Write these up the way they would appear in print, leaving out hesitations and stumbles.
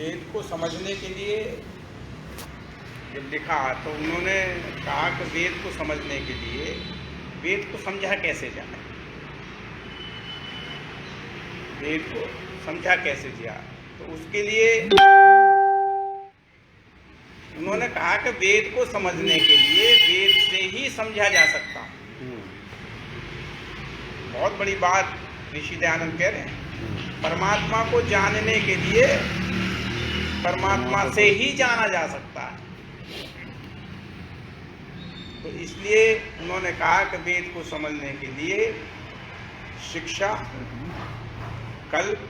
वेद को समझने के लिए जब लिखा तो उन्होंने कहा कि वेद को समझने के लिए वेद को समझा कैसे जाए, वेद को समझा कैसे जाए। तो उसके लिए उन्होंने कहा कि वेद को समझने के लिए वेद से ही समझा जा सकता। बहुत बड़ी बात ऋषि दयानंद कह रहे हैं, परमात्मा को जानने के लिए परमात्मा से ही जाना जा सकता है। तो इसलिए उन्होंने कहा कि वेद को समझने के लिए शिक्षा, कल्प,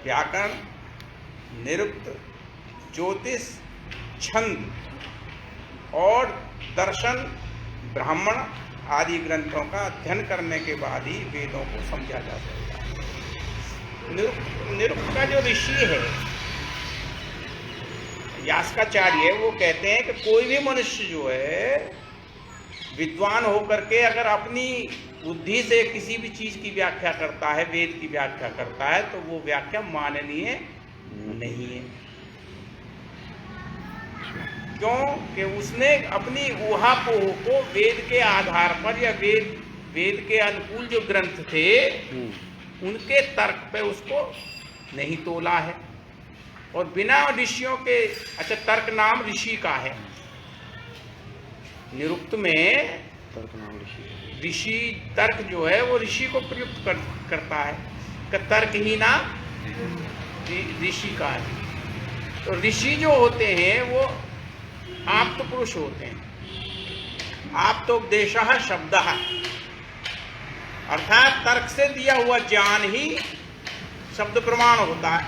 व्याकरण, निरुक्त, ज्योतिष, छंद और दर्शन, ब्राह्मण आदि ग्रंथों का अध्ययन करने के बाद ही वेदों को समझा जा सकता है। निरुक्त का जो ऋषि है यास्काचार्य, वो कहते हैं कि कोई भी मनुष्य जो है विद्वान होकर के अगर अपनी बुद्धि से किसी भी चीज की व्याख्या करता है, वेद की व्याख्या करता है, तो वो व्याख्या माननीय नहीं है। क्यों कि उसने अपनी ऊहापोह को वेद के आधार पर या वेद के अनुकूल जो ग्रंथ थे उनके तर्क पे उसको नहीं तोला है। और बिना ऋषियों के, अच्छा तर्क नाम ऋषि का है, निरुक्त में तर्क नाम ऋषि, तर्क जो है वो ऋषि को प्रयुक्त करता है कि तर्क ही नाम ऋषि का है। तो ऋषि जो होते हैं वो आप्त पुरुष होते हैं। आप्तोपदेशः शब्दः, अर्थात तर्क से दिया हुआ ज्ञान ही शब्द प्रमाण होता है,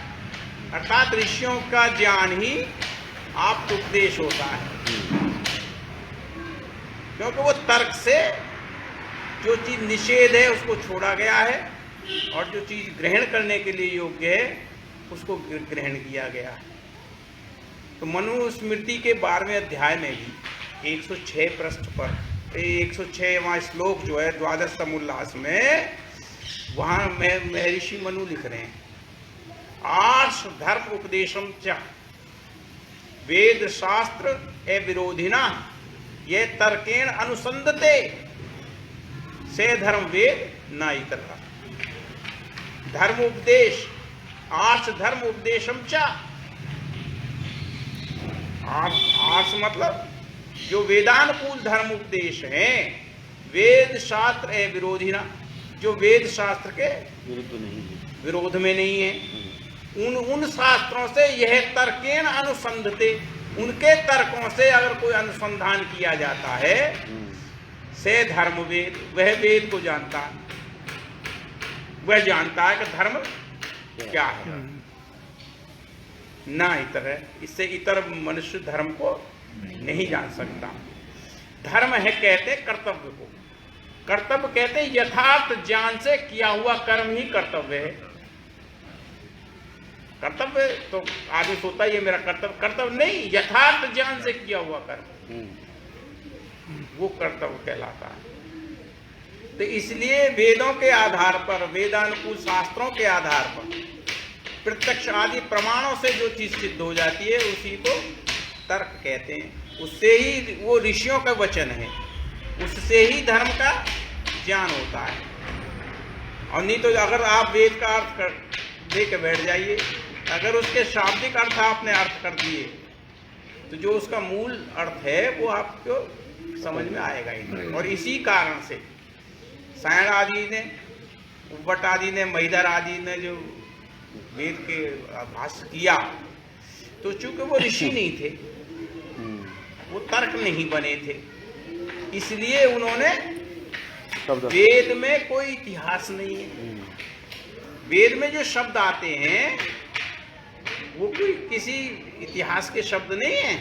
अर्थात ऋषियों का ज्ञान ही आप्त उपदेश होता है। क्योंकि वो तर्क से जो चीज निषेध है उसको छोड़ा गया है और जो चीज ग्रहण करने के लिए योग्य है उसको ग्रहण किया गया है। तो मनुस्मृति के 12वें अध्याय में भी 106 पृष्ठ पर 106वां श्लोक जो है द्वादश समुल्लास में, वहां महर्षि मनु लिख रहे हैं, आर्ष धर्म उपदेशम च वेद शास्त्र ए विरोधिना ये तर्केण अनुसंधते से धर्म वेद न इतरता। धर्म उपदेश, आर्ष धर्म उपदेशम च, आर्ष मतलब जो वेदानुकूल धर्म उपदेश हैं, वेद शास्त्र ए विरोधिना, जो वेद शास्त्र के विरोध में नहीं है, उन शास्त्रों से यह तर्केण अनुसंधते, उनके तर्कों से अगर कोई अनुसंधान किया जाता है, से धर्म वेद, वह वेद को जानता है, वह जानता है कि धर्म क्या है। ना इतर है, इससे इतर मनुष्य धर्म को नहीं जान सकता। धर्म है कहते कर्तव्य को, कर्तव्य कहते यथार्थ ज्ञान से किया हुआ कर्म ही कर्तव्य है। कर्तव्य तो आदमी सोचता है ये मेरा कर्तव्य, कर्तव्य नहीं, यथार्थ ज्ञान से किया हुआ कर्म वो कर्तव्य कहलाता है। तो इसलिए वेदों के आधार पर, वेदानुकूल शास्त्रों के आधार पर, प्रत्यक्ष आदि प्रमाणों से जो चीज सिद्ध हो जाती है उसी को तर्क कहते हैं। उससे ही वो ऋषियों का वचन है, उससे ही धर्म का ज्ञान होता है। और नहीं तो अगर आप वेद का अर्थ दे के बैठ जाइए, अगर उसके शाब्दिक अर्थ आपने अर्थ कर दिए तो जो उसका मूल अर्थ है वो आपको समझ में आएगा ही नहीं। और इसी कारण से सायण आदि ने, उब्बट आदि ने, महिधर आदि ने जो वेद के भाष्य किया, तो चूंकि वो ऋषि नहीं थे, वो तर्क नहीं बने थे, इसलिए उन्होंने, वेद में कोई इतिहास नहीं है। वेद में जो शब्द आते हैं वो कोई किसी इतिहास के शब्द नहीं है,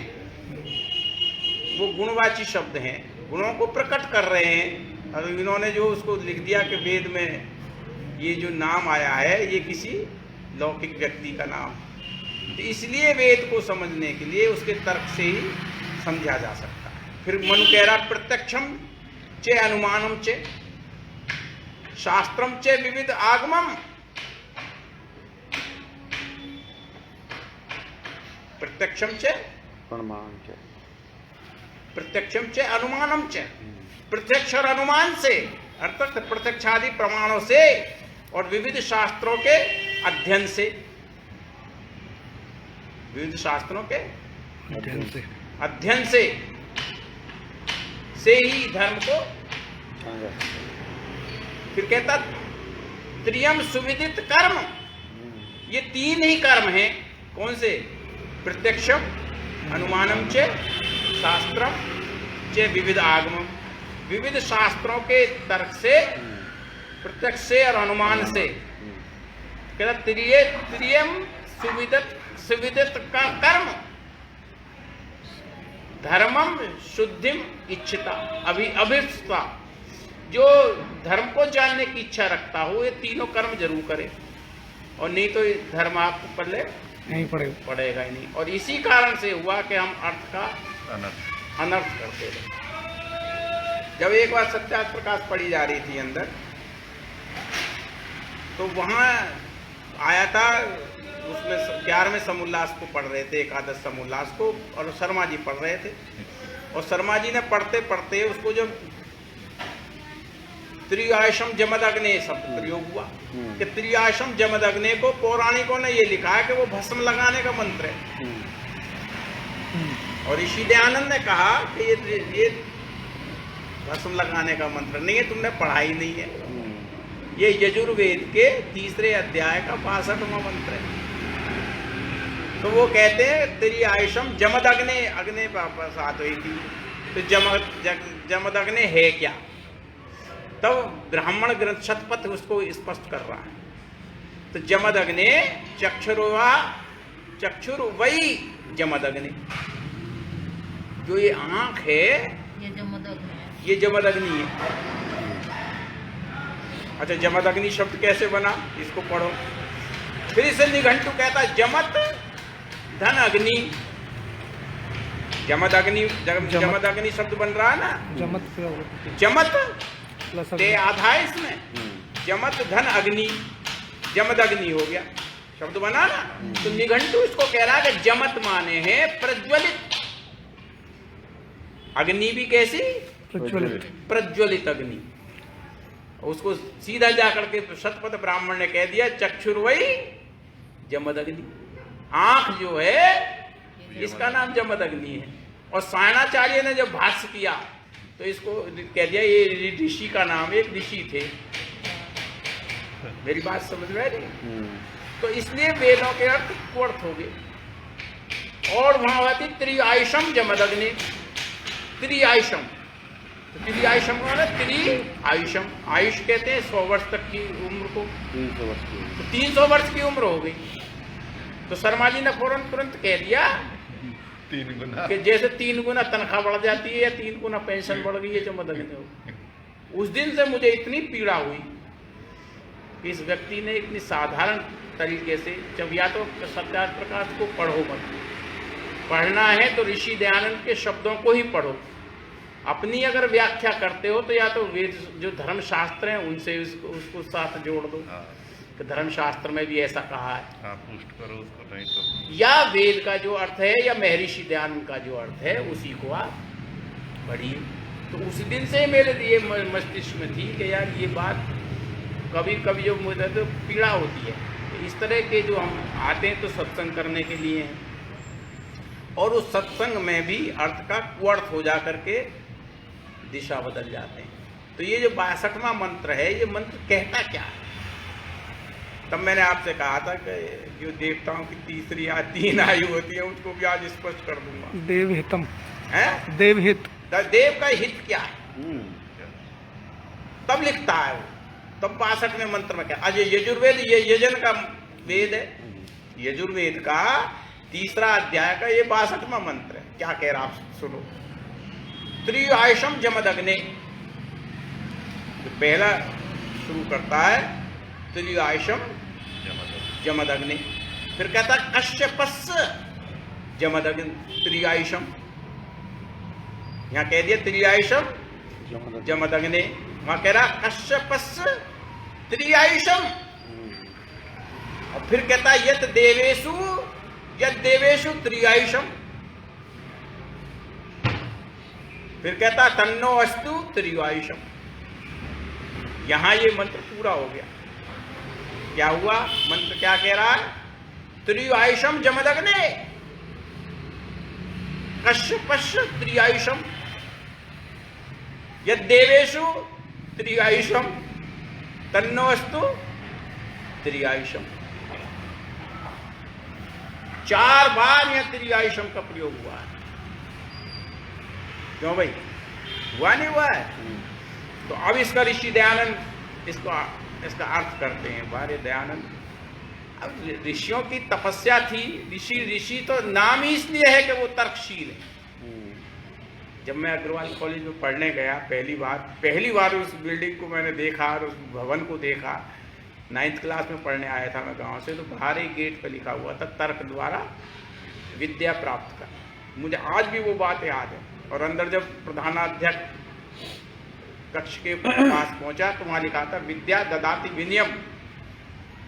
वो गुणवाची शब्द हैं, गुणों को प्रकट कर रहे हैं। और इन्होंने जो उसको लिख दिया कि वेद में ये जो नाम आया है ये किसी लौकिक व्यक्ति का नाम, तो इसलिए वेद को समझने के लिए उसके तर्क से ही समझा जा सकता है। फिर मनु कह रहा प्रत्यक्षम चे अनुमानम चे शास्त्रम चे विविध आगमम, प्रत्यक्षम च प्रमाण च, प्रत्यक्षम च अनुमानम च, प्रत्यक्ष और अनुमान से अर्थात प्रत्यक्षादि प्रमाणों से और विविध शास्त्रों के अध्ययन से, विविध शास्त्रों के अध्ययन से ही धर्म को। फिर कहता त्रियम सुविदित कर्म, ये तीन ही कर्म हैं। कौन से? प्रत्यक्षम अनुमानम च शास्त्रम च विविध आगमम। विविध शास्त्रों के तर्क से, प्रत्यक्ष से और अनुमान से कहता त्रियम सुविदित का कर्म धर्मम शुद्धिम इच्छिता अभिष्टा। जो धर्म को जानने की इच्छा रखता हो ये तीनों कर्म जरूर करे, और नहीं तो धर्म आपको पल्ले नहीं पड़ेगा ही नहीं। और इसी कारण से हुआ कि हम अर्थ का अनर्थ करते रहे। जब एक बार सत्यार्थ प्रकाश पढ़ी जा रही थी अंदर, तो वहां आया था, उसमें 11वें समोल्लास को पढ़ रहे थे, एकादश समोल्लास को, और शर्मा जी पढ़ रहे थे। और शर्मा जी ने पढ़ते पढ़ते उसको जब त्रियाशम जमदग्ने शब्द प्रयोग हुआ कि त्रियाशम जमदग्ने को पौराणिकों ने ये लिखा है कि वो भस्म लगाने का मंत्र है, और ऋषि दयानंद ने कहा कि ये भस्म लगाने का मंत्र नहीं है, तुमने पढ़ाई नहीं है। ये यजुर्वेद के 3रे अध्याय का 62वां मंत्र है। तो वो कहते हैं त्रियाशम जमदग्ने, अग्नि वापस आत हुई थी, तो जमदग्ने है क्या? तब ब्राह्मण ग्रंथ शतपथ उसको स्पष्ट कर रहा है। तो जमदग्ने चक्षुर्वई जमदग्नि, जो ये आंख है ये जमदग्नि है। अच्छा, जमदग्नि शब्द कैसे बना, इसको पढ़ो। फिर इसे निघंटु कहता है जमत धन अग्नि। जमदग्नि शब्द बन रहा है ना, जमत ते आधा है इसमें, जमत धन अग्नि, जमदग्नि हो गया, शब्द बना ना। तो निघंटु इसको कह रहा है कि जमत माने हैं प्रज्वलित अग्नि। भी कैसी? प्रज्वलित अग्नि। उसको सीधा जाकर के शतपथ ब्राह्मण ने कह दिया चक्षुर्वई जमदग्नि। आंख जो है इसका नाम जमदग्नि है। और सायणाचार्य ने जब भाष्य किया तो इसको कह दिया ये ऋषि का नाम, एक ऋषि थे। मेरी बात समझ में आई? तो इसलिए वेदों के अर्थ को अर्थ हो गए। और वहां होती त्रिआयुषम जमदग्नि, त्रिआयुषम। तो त्रिआयुषम का मतलब त्रिआयुषम, आयुष कहते हैं 100 वर्ष तक की उम्र को, 300 वर्ष की उम्र हो गई। तो शर्मा जी ने फौरन तुरंत कह दिया 3 गुना कि जैसे 3 गुना तनख्वाह बढ़ जाती है या 3 गुना पेंशन बढ़ गई है जमदग्नि हो। उस दिन से मुझे इतनी पीड़ा हुई कि इस व्यक्ति ने इतनी साधारण तरीके से, जब या तो सत्यार्थ प्रकाश को पढ़ो मत, पढ़ना है तो ऋषि दयानंद के शब्दों को ही पढ़ो। अपनी अगर व्याख्या करते हो तो या तो वेद जो धर्म शास्त्र हैं उनसे उसको साथ जोड़ दो कि धर्मशास्त्र में भी ऐसा कहा है, पुष्ट करो उसको, नहीं तो या वेद का जो अर्थ है या महर्षि दयानंद का जो अर्थ है उसी को आप पढ़िए। तो उस दिन से मेरे लिए मस्तिष्क में थी कि यार ये बात कभी कभी जो मुझे तो पीड़ा होती है। तो इस तरह के जो हम आते हैं तो सत्संग करने के लिए हैं, और उस सत्संग में भी अर्थ का कुअर्थ हो जा करके दिशा बदल जाते हैं। तो ये जो 62वां मंत्र है, ये मंत्र कहता क्या है? तब मैंने आपसे कहा था कि जो देवताओं की 3 या 3 आयु होती है उसको भी आज स्पष्ट कर दूंगा। देवहितम है, देवहित, देव का हित क्या है तब लिखता है वो। तब 62वें मंत्र में क्या? आज यजुर्वेद, ये यजन का वेद है, यजुर्वेद का 3रा अध्याय का ये 62वां मंत्र है। क्या कह रहा आप सुनो। त्रिआयुषम जमदग्ने, तो पहला शुरू करता है त्रिआयुषम जमदग्नि। फिर कहता कश्यपस्य जमदग्नि त्रिआयुषम। यहां कह दिया त्रिआयुषम जमदग्नि, वहां कह रहा कश्यपस्य त्रिआयुषम। और फिर कहता यत देवेशु यद देवेषु त्रियायुषम, फिर कहता तन्नो अस्तु त्रियायुषम। यहां ये मंत्र पूरा हो गया। क्या हुआ? मंत्र क्या कह रहा है? त्रियायुषम जमदग्ने कश्यपस्य त्रियायुषम, यद देवेषु त्रियायुषम तन्नो अस्तु त्रियायुषम। 4 बार यह त्रियायुषम का प्रयोग हुआ है। क्यों भाई? हुआ नहीं हुआ है? तो अब इसका ऋषि दयानंद इसका अर्थ करते हैं। बारे दयानंद, अब ऋषियों की तपस्या थी। ऋषि तो नाम ही इसलिए है कि वो तर्कशील है। जब मैं अग्रवाल कॉलेज में पढ़ने गया पहली बार उस बिल्डिंग को मैंने देखा और उस भवन को देखा। 9th क्लास में पढ़ने आया था मैं गांव से, तो बाहर एक गेट पर लिखा हुआ था तर्क द्वारा विद्या प्राप्त कर। मुझे आज भी वो बात याद है। और अंदर जब प्रधानाध्यक्ष कक्ष के पास पहुंचा तो वहां लिखा था विद्या ददाति विनयम,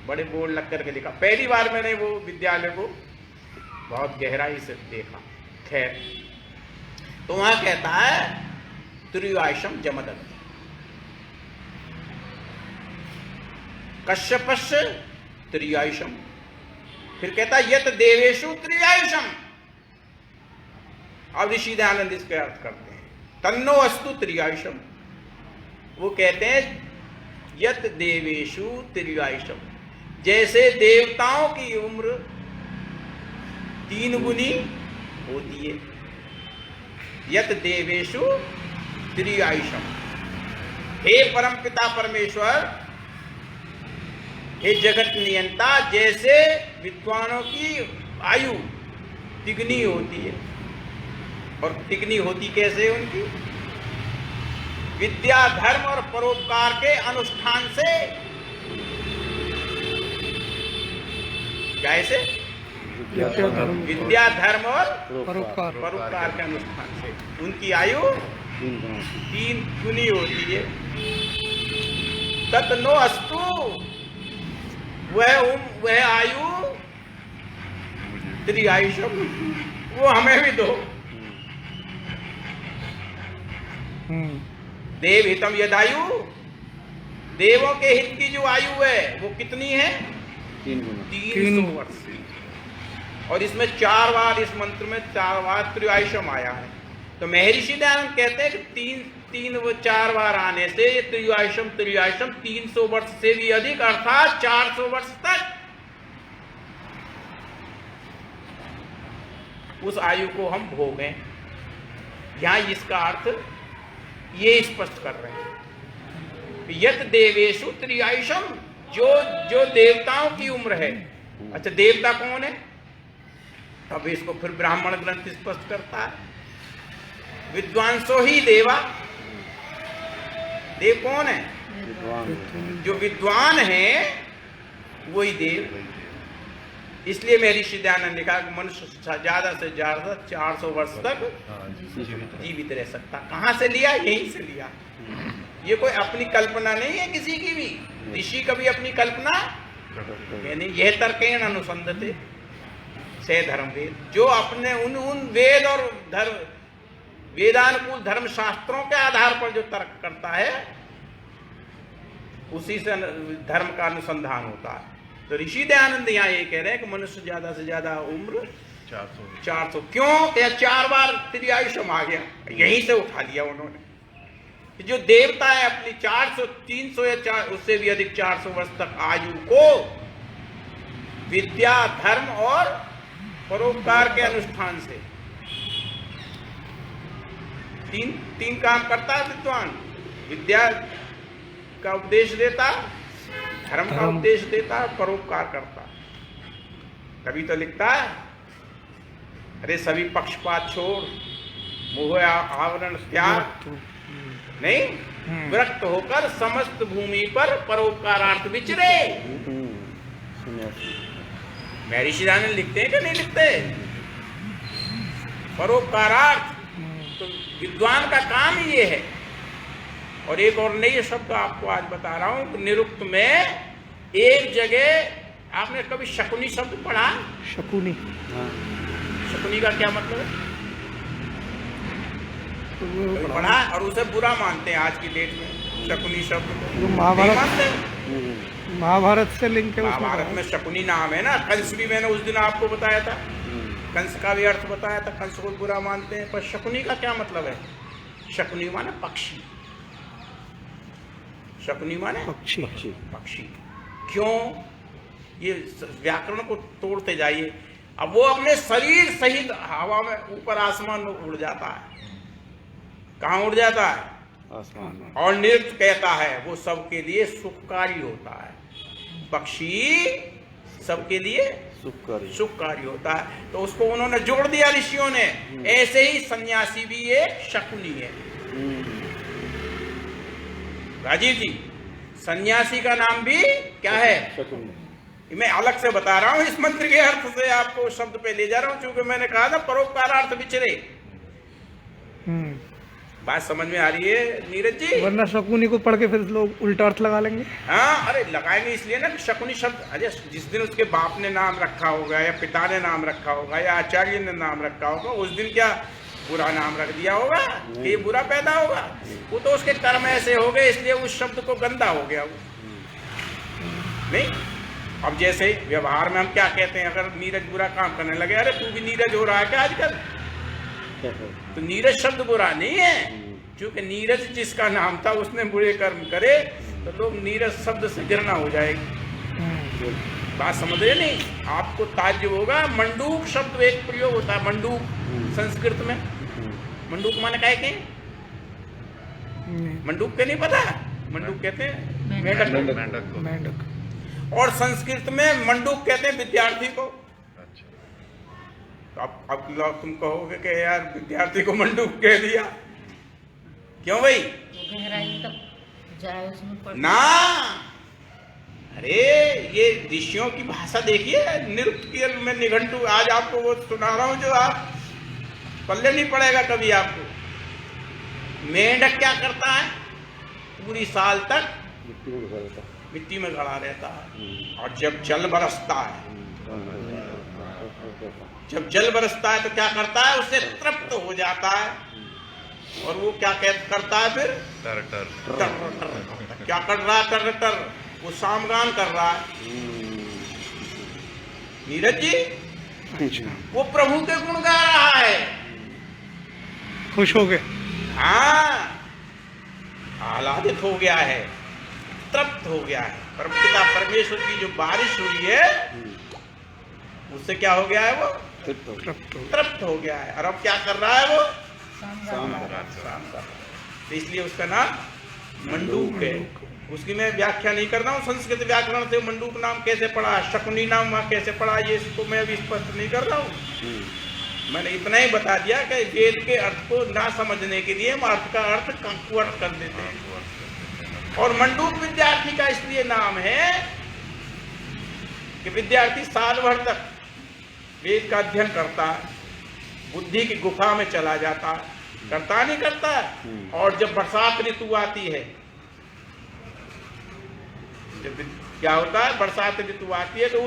बड़े बोर्ड लग करके लिखा। पहली बार मैंने वो विद्यालय को बहुत गहराई से देखा। खैर, तो वहां कहता है त्रियायुषम जमदग्नि कश्यपस्य त्रियायुषम, फिर कहता है यत देवेषु त्रियायुषम। अब ऋषि दयानंद इसके अर्थ करते हैं तन्नो अस्तु त्रियायुषम। वो कहते हैं यत देवेषु त्रियायुषम, जैसे देवताओं की उम्र 3 गुनी होती है। यत देवेषु त्रियायुषम, हे परमपिता परमेश्वर, हे जगत नियंता, जैसे विद्वानों की आयु तिगनी होती है। और तिगनी होती कैसे उनकी? विद्या, धर्म और परोपकार के अनुष्ठान से। कैसे? विद्या, धर्म और परोपकार के अनुष्ठान से उनकी आयु 3 गुनी होती है। तत्नो अस्तु, वह आयु त्रियायुषम, वो हमें भी दो। देव हितम यदायु, देवों के हित की जो आयु है वो कितनी है? 300 वर्ष। और इसमें 4 बार, इस मंत्र में 4 बार त्रियायुषम आया है। तो महर्षि दयानंद कहते हैं कि 4 बार आने से ये त्रियायुषम 300 वर्ष से भी अधिक, अर्थात 400 वर्ष तक उस आयु को हम भोगें। यहां इसका अर्थ ये स्पष्ट कर रहे हैं। यत देवेषु त्रियायुषम, जो देवताओं की उम्र है। अच्छा, देवता कौन है? अब इसको फिर ब्राह्मण ग्रंथ स्पष्ट करता है, विद्वांसो ही देवा। देव कौन है? जो विद्वान है वही देव। इसलिए महर्षि दयानंद ने कहा कि मनुष्य ज्यादा से ज्यादा 400 वर्ष तक जीवित रह सकता। कहां से लिया? यहीं से लिया। ये कोई अपनी कल्पना नहीं है किसी की भी। ऋषि कभी अपनी कल्पना यानी यह तर्केण अनुसंधते से धर्म वेद, जो अपने उन वेद और वेदानुकूल धर्म शास्त्रों के आधार पर जो तर्क करता है उसी से धर्म का अनुसंधान होता है। तो ऋषि दयानंद यहाँ ये कह रहे हैं कि मनुष्य ज्यादा से ज्यादा उम्र 400। क्यों? 4 बार त्रियायुषम आ गया, यहीं से उठा लिया उन्होंने। जो देवता है अपनी 400, 300 या उससे भी अधिक 400 वर्ष तक आयु को विद्या, धर्म और परोपकार के अनुष्ठान से तीन काम करता है विद्वान। विद्या का उपदेश देता, धर्म का उपदेश देता, परोपकार करता। कभी तो लिखता है, अरे सभी पक्षपात छोड़, मोह आवरण त्याग, नहीं विरक्त होकर समस्त भूमि पर परोपकारार्थ विचरे। महर्षि दयानंद लिखते हैं कि नहीं लिखते? परोपकारार्थ तो विद्वान का काम ही ये है। और एक और नई शब्द आपको आज बता रहा हूं, निरुक्त में एक जगह आपने कभी शकुनी शब्द पढ़ा? शकुनी, शकुनी का क्या मतलब है? तो कभी पढ़ा? और उसे बुरा मानते हैं आज की डेट में शकुनी शब्द को। वो नहीं महाभारत, मानते? महाभारत से लिंक है महाभारत उसमें। में शकुनी नाम है ना। कंस भी मैंने उस दिन आपको बताया था, कंस का भी अर्थ बताया था। कंस को बुरा मानते हैं, पर शकुनी का क्या मतलब है? शकुनी माने पक्षी। शकुनी माने पक्षी। पक्षी। क्यों? ये व्याकरण को तोड़ते जाइए। अब वो अपने शरीर सहित हवा में ऊपर आसमान में उड़ जाता है। कहाँ उड़ जाता है? आसमान। और नृत्य कहता है वो सबके लिए सुखकारी होता है। पक्षी सबके लिए सुखकारी होता है। तो उसको उन्होंने जोड़ दिया ऋषियों ने। ऐसे ही सन्यासी भी एक शकुनी है। राजीव जी, सन्यासी का नाम भी क्या है? मैं अलग से बता रहा हूं, इस मंत्र के अर्थ से आपको शब्द पे ले जा रहा हूं, क्योंकि मैंने कहा था परोपकारार्थ विचरे। बात समझ में आ रही है नीरज जी? वरना शकुनी को पढ़ के फिर लोग उल्टा अर्थ लगा लेंगे। हाँ, अरे लगाएंगे इसलिए ना कि शकुनी शब्द, अरे जिस दिन उसके बाप ने नाम रखा होगा या पिता ने नाम रखा होगा या आचार्य ने नाम रखा होगा, उस दिन क्या बुरा नाम रख दिया होगा कि ये बुरा पैदा होगा? वो तो उसके कर्म ऐसे हो गए, इसलिए उस शब्द को गंदा हो गया वो। नहीं, अब जैसे ही व्यवहार में हम क्या कहते हैं, अगर नीरज बुरा काम करने लगे, अरे तू भी नीरज हो रहा है क्या आजकल? तो नीरज शब्द बुरा नहीं है, क्योंकि नीरज जिसका नाम था उसने बुरे कर्म करे तो लोग नीरज शब्द से घृणा हो जाएगी। बात समझ रहे नहीं? आपको ताज्जुब होगा। मंडूक शब्द एक प्रयोग होता है, मंडूक संस्कृत में। मंडूक माने काय के? मंडूक के नहीं पता? मंडूक कहते हैं मेंढक। मेंढक। और संस्कृत में मंडूक कहते हैं विद्यार्थी को। अच्छा। तो अब लोग तुम कहोगे कि यार विद्यार्थी को मंडूक कह दिया, क्यों भाई? गहराई तक जाए उसमें ना, अरे ये ऋषियों की भाषा देखिए। नृत्य में निघंटू आज आपको वो सुना रहा हूं जो आप पल्ले नहीं पड़ेगा कभी आपको। मेंढक क्या करता है? पूरी साल तक मिट्टी में गड़ा रहता है, और जब जल बरसता है, जब जल बरसता है तो क्या करता है? उससे तृप्त हो जाता है, और वो क्या करता है फिर? टर टर टर। क्या कर रहा है? टर टर। वो सामगान कर रहा है। नीरज जी, वो प्रभु के गुण गा रहा है। खुश हो गए। हाँ, आह्लादित हो गया है, तृप्त हो गया है। परमपिता परमेश्वर की जो बारिश हुई है उससे क्या हो गया है? वो तृप्त हो गया है। और अब क्या कर रहा है? वो शाम कर रहा है। तो इसलिए उसका नाम मंडूक है। उसकी मैं व्याख्या नहीं कर रहा हूँ संस्कृत व्याकरण से मंडूक नाम कैसे पड़ा, शकुनी नाम वहाँ कैसे पड़ा, ये इसको मैं अभी स्पष्ट नहीं कर रहा हूँ। मैंने इतना ही बता दिया कि वेद के अर्थ को ना समझने के लिए हम अर्थ का अर्थ कंकुअट कर देते हैं। और मंडूक विद्यार्थी का इसलिए नाम है कि विद्यार्थी साल भर तक वेद का अध्ययन करता है, बुद्धि की गुफा में चला जाता है, करता नहीं करता। और जब बरसात ऋतु आती है, जब क्या होता है? बरसात ऋतु आती है तो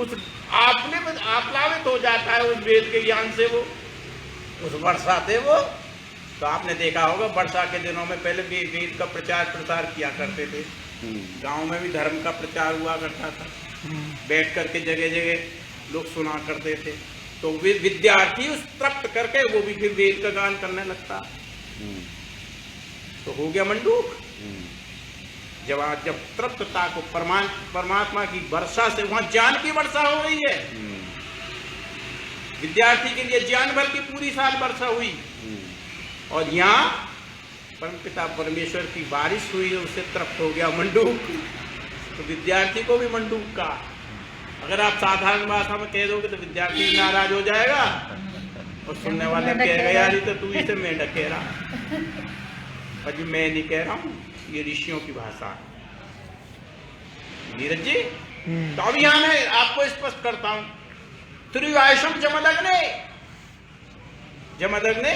उस आप्लावित हो जाता है उस वेद के ज्ञान से, वो उस वर्षा से वो। तो आपने देखा होगा वर्षा के दिनों में पहले भी वेद का प्रचार प्रसार किया करते थे। गांव में भी धर्म का प्रचार हुआ करता था, बैठ करके जगह जगह लोग सुना करते थे। तो वे विद्यार्थी उस तृप्त करके वो भी फिर वेद का गान करने लगता। तो हो गया मंडूक। जब तृप्तता को परमात्मा की वर्षा से, वहां ज्ञान की वर्षा हो रही है। विद्यार्थी के लिए ज्ञान भर की पूरी साल वर्षा हुई, और यहाँ परमपिता परमेश्वर की बारिश हुई, उससे तृप्त हो गया मंडूक। तो विद्यार्थी को भी मंडूक का, अगर आप साधारण भाषा में कह दोगे तो विद्यार्थी नाराज हो जाएगा, और सुनने वाला कहेगा यार तो तू इसे मेंढक कह रहा। अजी मैं नहीं कह रहा हूँ, ये ऋषियों की भाषा है। नीरज जी, तो अब यहां मैं आपको स्पष्ट करता हूं। त्रिवायुषम जमदग्ने, जमदग्ने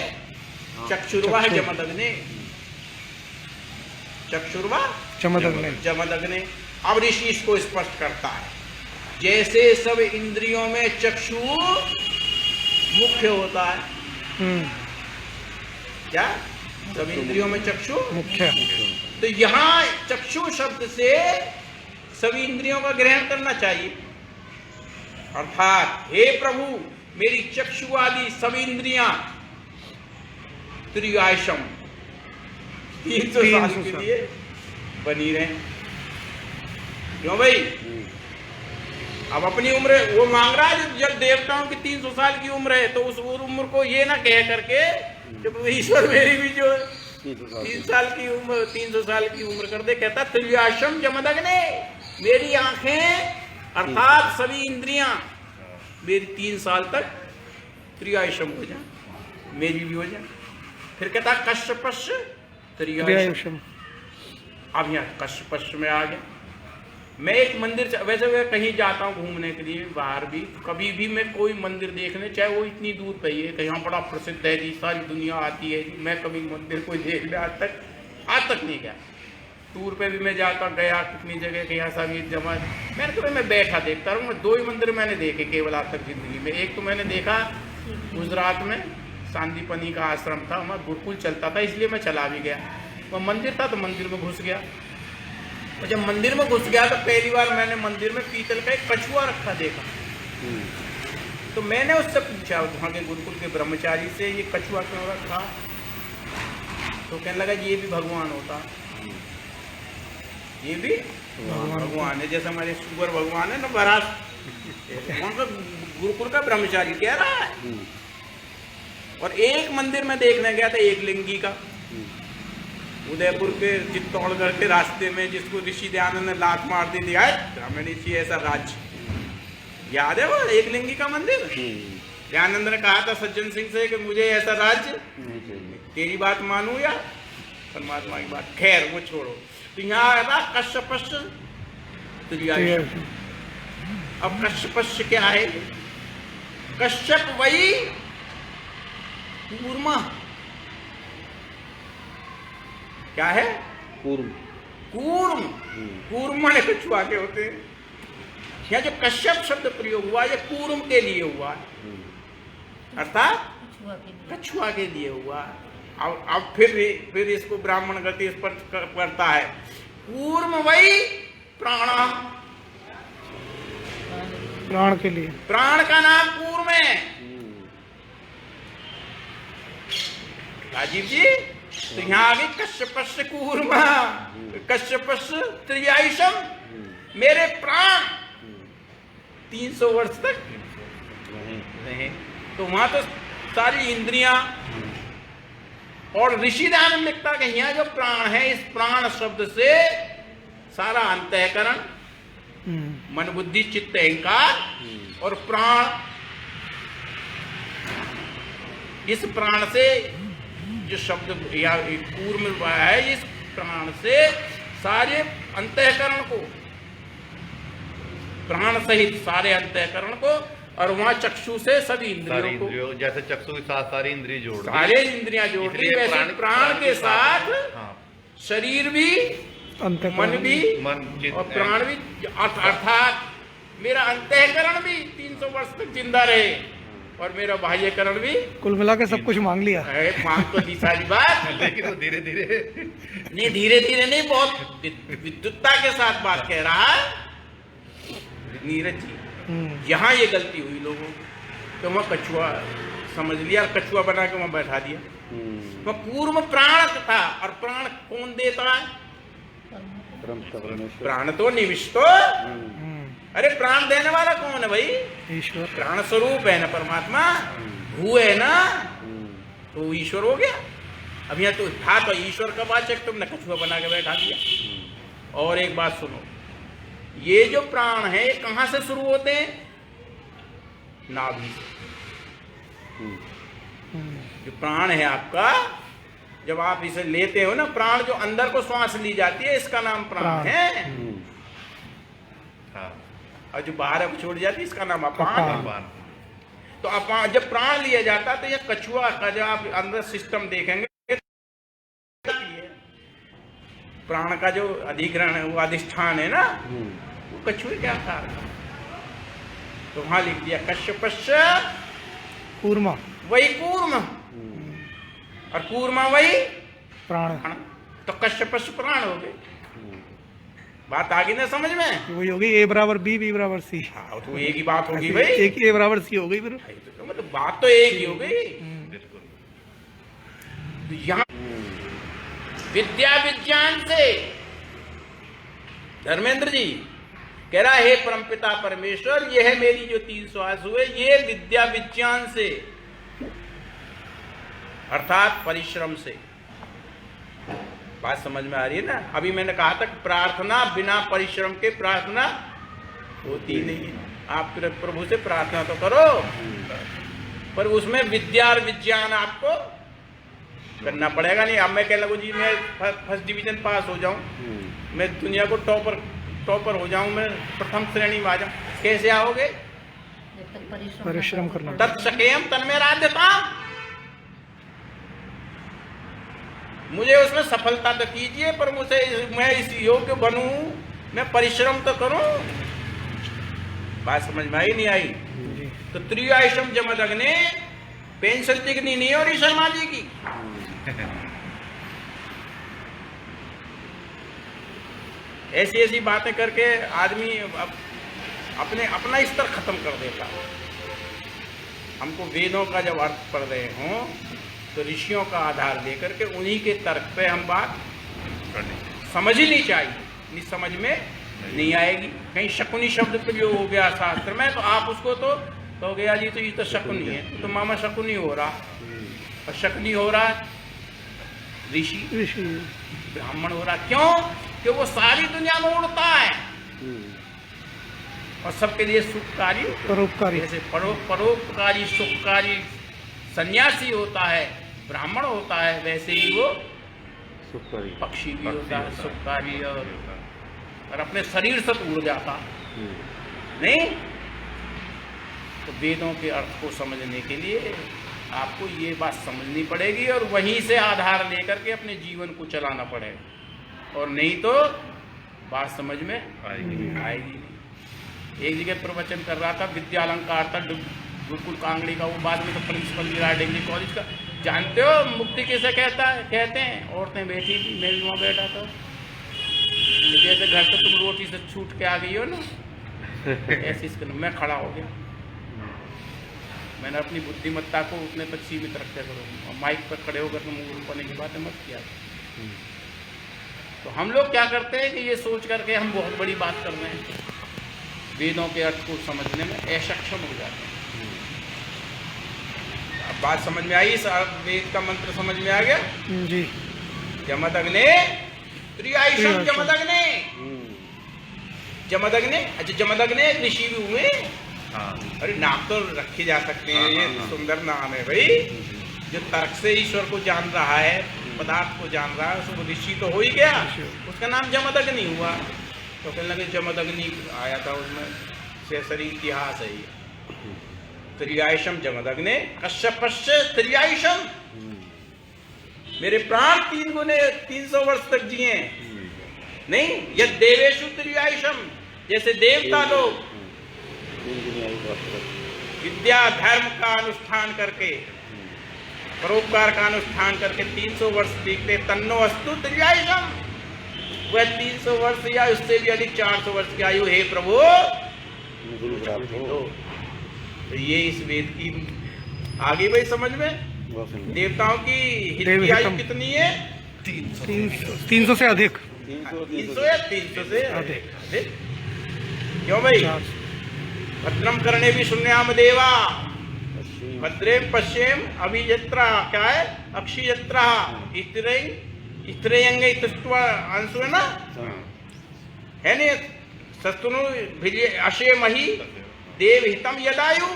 चक्षुर्वा है, जमदग्ने चक्षुर्वा जमदग्ने। जमदग्ने। अब ऋषि इसको स्पष्ट करता है। जैसे सब इंद्रियों में चक्षु मुख्य होता है। क्या? सब इंद्रियों में चक्षु मुख्य। तो यहाँ चक्षु शब्द से सभी इंद्रियों का ग्रहण करना चाहिए। अर्थात हे प्रभु, मेरी चक्षु आदि सभी इंद्रियां त्रियायशम 300 साल के लिए बनी रहे। क्यों भाई? अब अपनी उम्र वो मांग रहा है, जब देवताओं की 300 साल की उम्र है तो उस उम्र को ये ना कह करके जब ईश्वर मेरी भी जो 300 साल की उम्र कर दे, कहता त्रियाशम जमदग्ने, मेरी आंखें अर्थात सभी इंद्रियां मेरी 3 साल तक त्रियायशम हो जाए, मेरी भी हो जाए। फिर कहता कश्यपश्य त्रियायशम। अब यहाँ कश्यपश्य में आ गया। मैं एक मंदिर, वैसे मैं कहीं जाता हूँ घूमने के लिए बाहर भी, कभी भी मैं कोई मंदिर देखने, चाहे वो इतनी दूर पे ही है, कहीं बड़ा प्रसिद्ध है जी, सारी दुनिया आती है जी, मैं कभी मंदिर कोई देखने आज तक नहीं गया। टूर पे भी मैं जाता गया कितनी जगह के, यहाँ सभी जमा, मैंने कहा मैं बैठा देखता रहूँ। मैं 2 ही मंदिर मैंने देखे केवल आज तक जिंदगी में। एक तो मैंने देखा गुजरात में सांदीपनी का आश्रम था, वहाँ गुरुकुल चलता था, इसलिए मैं चला भी गया। वह मंदिर था तो मंदिर में घुस गया, और जब मंदिर में घुस गया तो पहली बार मैंने मंदिर में पीतल का एक कछुआ रखा देखा। तो मैंने उससे पूछा वहाँ के गुरुकुल के ब्रह्मचारी से, ये कछुआ क्यों रखा? तो कहने लगा ये भी भगवान होता, ये भी भगवान है, जैसे हमारे सुगर भगवान है ना महाराज, वहाँ का गुरुकुल का ब्रह्मचारी कह रहा है। और एक मंदिर में देखने गया था एक लिंगी का, उदयपुर के चित्तौड़गढ़ के रास्ते में, जिसको ऋषि दयानंद ने लात मार दी थी, ब्राह्मण ऋषि ऐसा राज्य, याद है वो एक लिंगी का मंदिर? दयानंद ने कहा था सज्जन सिंह से कि मुझे ऐसा राज्य, तेरी बात मानू या परमात्मा की बात, खैर वो छोड़ो। तो यहाँ आया कश्यपश्य त्रियायशम। अब कश्यपश्य क्या है? कश्यप वही कूर्म, क्या है? कूर्म। कूर्म ने कछुआ के होते हैं। यहाँ जो कश्यप शब्द प्रयोग हुआ ये कूर्म के लिए हुआ, अर्थात कछुआ के लिए हुआ। अब फिर इसको ब्राह्मण गति स्पर्श करता है। कूर्म वही प्राण, प्राण के लिए, प्राण का नाम कूर्म है। राजीव जी, तो यहाँ आगे कश्यपश्य कूर्म, कश्यपश्य त्रियायशम, मेरे प्राण 300 वर्ष तक नहीं। तो वहां तो सारी इंद्रियां, और ऋषि दयानंद लिखता कि यहाँ जो प्राण है, इस प्राण शब्द से सारा अंतःकरण, मन बुद्धि चित्त अहंकार और प्राण, इस प्राण से जो शब्द या कूर्म है, इस प्राण से सारे अंतःकरण को, प्राण सहित सारे अंतःकरण को, और वहां चक्षु से सभी इंद्रियों को, जैसे चक्षु के साथ सारी इंद्रिय जोड़, सारे इंद्रियां जोड़ दी, वैसे प्राण के साथ शरीर भी, मन भी, और प्राण भी, अर्थात मेरा अंतःकरण भी 300 वर्ष तक जिंदा रहे, और मेरा बाह्यकरण भी। कुल मिला के सब कुछ मांग लिया। मांग तो दी सारी बात, लेकिन वो धीरे धीरे नहीं, धीरे धीरे नहीं, बहुत विद्युतता के साथ बात कह रहा है नीरज जी। यहाँ ये गलती हुई लोगों, तो वह कछुआ समझ लिया, कछुआ बना के वहां बैठा दिया। वह पूर्व प्राण था, और प्राण कौन देता है? प्राण तो निविष्टो, अरे प्राण देने वाला कौन है भाई? ईश्वर। प्राण स्वरूप है ना परमात्मा, भू है ना, तो ईश्वर हो गया। अब यहाँ तो था तो ईश्वर का वाचक, तुमने कछुआ बना के बैठा दिया। और एक बात सुनो, ये जो प्राण है कहाँ से शुरू होते हैं? नाभि से। जो प्राण है आपका, जब आप इसे लेते हो ना, प्राण जो अंदर को श्वास ली जाती है, इसका नाम प्राण है। और जो बाहर छोड़ जाती है, इसका नाम अपान। तो अपान, जब प्राण लिया जाता है तो ये कछुआ का जो आप अंदर सिस्टम देखेंगे, प्राण का जो अधिग्रहण है, वो अधिष्ठान है ना, वो कछुए क्या था। तो वहां लिख दिया कश्यपस्य कूर्मा वही कूर्म, और कूर्मा वही प्राण प्राण, तो कश्यपस्य प्राण हो गए। बात आ गई ना समझ में? वही होगी A बराबर B, B बराबर C। हाँ तो एक ही बात होगी भाई, एक ही A बराबर C हो गई फिर। तो मतलब बात तो एक ही हो गई। बिल्कुल। तो यहाँ विद्या विज्ञान से धर्मेंद्र जी कह रहा है परमपिता परमेश्वर, यह है मेरी जो 300 आंसू है, ये विद्या विज्ञान से अर्थात परिश्रम से। बात समझ में आ रही है ना? अभी मैंने कहा था कि प्रार्थना बिना परिश्रम के प्रार्थना होती नहीं है। आप प्रभु से प्रार्थना तो करो, पर उसमें विद्या और विज्ञान आपको करना पड़ेगा। नहीं अब मैं कह लगू जी मैं फर्स्ट डिवीजन पास हो जाऊं, मैं दुनिया को टॉपर हो जाऊं, मैं प्रथम श्रेणी में आ जाऊं, कैसे आओगे? जब तक परिश्रम करना तत्सकेयम तन्मे राध्यता, मुझे उसमें सफलता तो कीजिए, पर मुझे मैं इस योग्य बनूं, मैं परिश्रम तो करूं। बात समझ में आई नहीं आई? तो त्रियायशम जमदग्ने पेंशन दिखनी नहीं हो रही शर्मा जी की। ऐसी ऐसी बातें करके आदमी अपना स्तर खत्म कर देता है। हमको वेदों का जब अर्थ पढ़ रहे हों तो ऋषियों का आधार लेकर के उन्हीं के तर्क पे हम बात समझ ही नहीं चाहिए, नहीं समझ में नहीं आएगी। कहीं शकुनी शब्द प्रयोग हो गया शास्त्र में तो आप उसको तो गया जी तो ये तो शकुनी है, तो मामा शकुनी हो रहा, और शकुनी हो रहा ऋषि ब्राह्मण हो रहा। क्यों? कि वो सारी दुनिया में उड़ता है और सबके लिए सुखकारी परोपकारी, जैसे परोपकारी सुखकारी सन्यासी होता है, ब्राह्मण होता है, वैसे ही वो पक्षी भी होता है सुखकारी, और अपने शरीर से उड़ जाता नहीं। तो वेदों के अर्थ को समझने के लिए आपको ये बात समझनी पड़ेगी और वहीं से आधार लेकर के अपने जीवन को चलाना पड़ेगा, और नहीं तो बात समझ में आएगी नहीं। एक जगह प्रवचन कर रहा था, विद्या अलंकार था गुरुकुल कांगड़ी का, वो बाद में तो प्रिंसिपल गिरा डिग्री कॉलेज का। जानते हो मुक्ति किसे कहते हैं? औरतें बैठी थी, मैं भी वहाँ बैठा था, जैसे घर से तुम रोटी से छूट के आ गई हो ना, ऐसे इसके मैं खड़ा हो गया। मैंने अपनी बुद्धिमत्ता को उतने तक सीमित रखते करो, माइक पर खड़े होकर तुम ऊपर की बातें मत किया। तो हम लोग क्या करते हैं कि ये सोच करके हम बहुत बड़ी बात कर रहे हैं, वेदों के अर्थ को समझने में अक्षम हो जाते हैं। अब बात समझ में आई? वेद का मंत्र समझ में आ गया जी। जमदग्ने त्रियायशम जमदग्ने, जमदग्ने। अच्छा जमदग्ने ऋषि भी हुए। अरे नाम तो रखे जा सकते हैं, ये सुंदर नाम है भाई। जो तर्क से ईश्वर को जान रहा है, पदार्थ को जान रहा है, उसको ऋषि तो हो ही गया, उसका नाम जमदग्नि हुआ। तो कहने लगे जमदग्नि आया था उसमें, शेषरी इतिहास है ये। त्रियायशम जमदग्ने कश्यपस्य त्रियायशम, मेरे प्राण 300 वर्ष तक जिए नहीं। यद देवेशु त्रियायशम, जैसे देवता लोग विद्या धर्म का अनुष्ठान करके, परोपकार का अनुष्ठान करके 300 वर्ष बीतते, तन्नो अस्तु त्रियायशम, वह 300 वर्ष या उससे भी अधिक 400 वर्ष की आयु हे प्रभु। तो ये इस वेद की आगे भाई समझ में। देवताओं की हित की आयु कितनी है? 300 से अधिक, 300 या 300 से अधिक। क्यों भाई? भद्रम करने भी शून्याम देवा, भद्रे पश्चिम अभिजत्रा, क्या है? अक्षिजत्रा स्त्रेयंग अंशु है ना, है नहीं? सस्तुनु अशे मही देव हितम यदायु,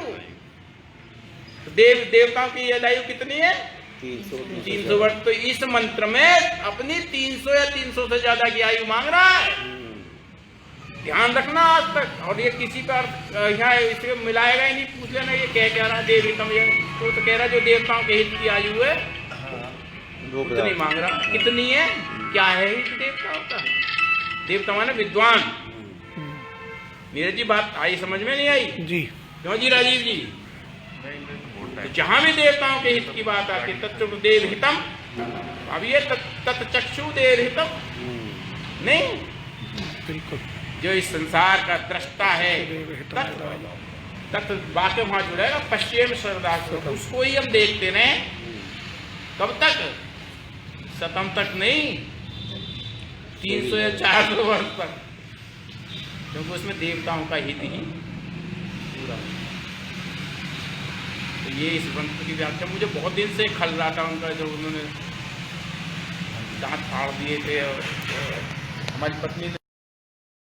देवताओं की यदायु कितनी है? 300 वर्ष। तो इस मंत्र में अपनी 300 या 300 से ज्यादा की आयु मांग रहा है। ध्यान रखना आज तक। और ये किसी का यहाँ इसके मिलाएगा ही नहीं, पूछ लेना ये क्या रहा देव हितम, ये तो कह रहा जो देवताओं के हित की आयु है उतनी मांग रहा। कितनी है? क्या है हित देवताओं का? देवता माने विद्वान। मेरे जी बात आई समझ में नहीं आई? जी। क्यों जी राजीव जी? तो जहां भी देवताओं के हित की बात आती तत्देव हितम, अब ये तत्चक्षु देव हितम नहीं, बिल्कुल जो इस संसार का दृष्टा है तत् वाक्य वहां जुड़ेगा पश्चिम श्रद्धा, उसको ही हम देखते रहे। कब तक? शतम तक नहीं, 300 या 400 वर्ष तक, क्योंकि उसमें देवताओं का हित ही पूरा। तो ये इस ग्रंथ की व्याख्या मुझे बहुत दिन से खल रहा था उनका, जो उन्होंने दांत फाड़ दिए थे और हमारी पत्नी